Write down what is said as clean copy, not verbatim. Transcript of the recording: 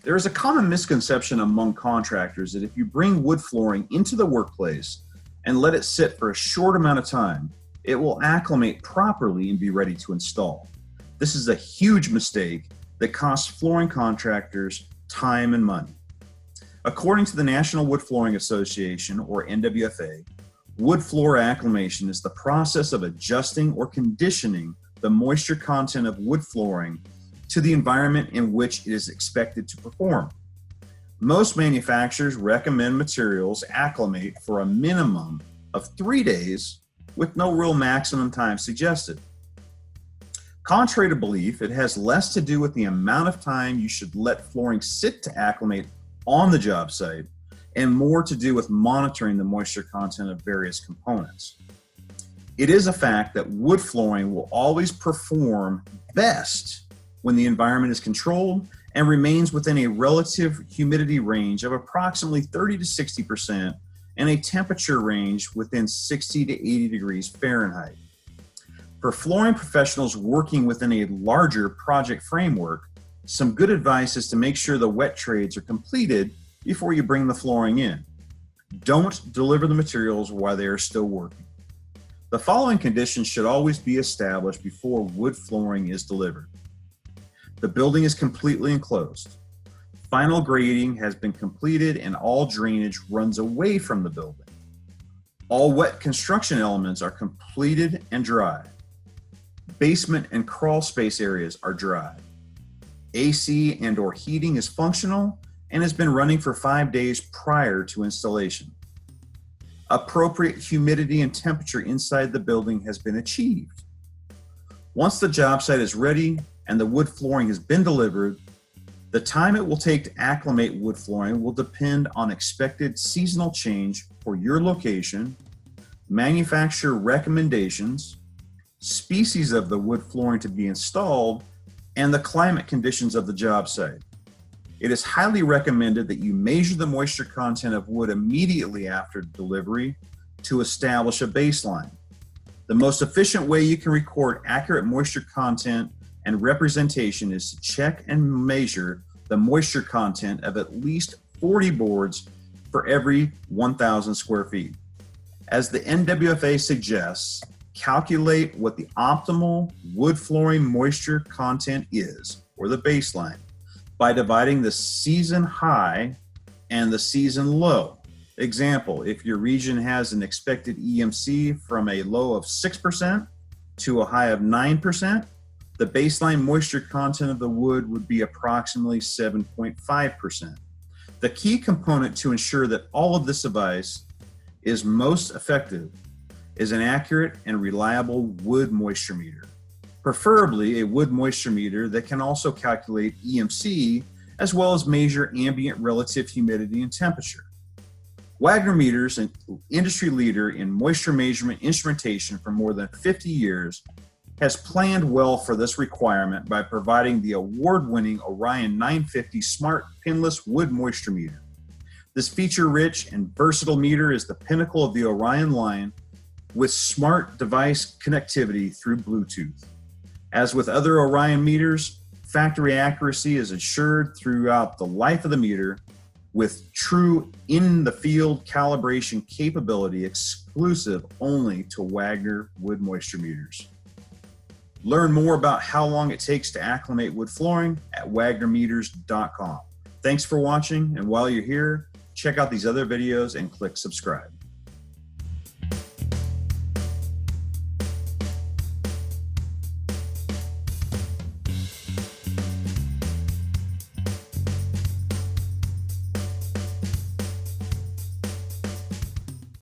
There is a common misconception among contractors that if you bring wood flooring into the workplace and let it sit for a short amount of time, it will acclimate properly and be ready to install. This is a huge mistake that costs flooring contractors time and money. According to the National Wood Flooring Association, or NWFA, wood floor acclimation is the process of adjusting or conditioning the moisture content of wood flooring to the environment in which it is expected to perform. Most manufacturers recommend materials acclimate for a minimum of 3 days with no real maximum time suggested. Contrary to belief, it has less to do with the amount of time you should let flooring sit to acclimate on the job site and more to do with monitoring the moisture content of various components. It is a fact that wood flooring will always perform best when the environment is controlled and remains within a relative humidity range of approximately 30 to 60% and a temperature range within 60 to 80 degrees Fahrenheit. For flooring professionals working within a larger project framework, some good advice is to make sure the wet trades are completed before you bring the flooring in. Don't deliver the materials while they are still working. The following conditions should always be established before wood flooring is delivered. The building is completely enclosed. Final grading has been completed and all drainage runs away from the building. All wet construction elements are completed and dry. Basement and crawl space areas are dry. AC and/or heating is functional and has been running for 5 days prior to installation. Appropriate humidity and temperature inside the building has been achieved. Once the job site is ready and the wood flooring has been delivered, the time it will take to acclimate wood flooring will depend on expected seasonal change for your location, manufacturer recommendations, species of the wood flooring to be installed, and the climate conditions of the job site. It is highly recommended that you measure the moisture content of wood immediately after delivery to establish a baseline. The most efficient way you can record accurate moisture content and representation is to check and measure the moisture content of at least 40 boards for every 1,000 square feet. As the NWFA suggests, calculate what the optimal wood flooring moisture content is, or the baseline, by dividing the season high and the season low. Example, if your region has an expected EMC from a low of 6% to a high of 9%, the baseline moisture content of the wood would be approximately 7.5%. The key component to ensure that all of this advice is most effective is an accurate and reliable wood moisture meter, preferably a wood moisture meter that can also calculate EMC as well as measure ambient relative humidity and temperature. Wagner Meters, an industry leader in moisture measurement instrumentation for more than 50 years, has planned well for this requirement by providing the award-winning Orion 950 Smart Pinless Wood Moisture Meter. This feature-rich and versatile meter is the pinnacle of the Orion line with smart device connectivity through Bluetooth. As with other Orion meters, factory accuracy is assured throughout the life of the meter with true in-the-field calibration capability exclusive only to Wagner wood moisture meters. Learn more about how long it takes to acclimate wood flooring at wagnermeters.com. Thanks for watching, and while you're here, check out these other videos and click subscribe.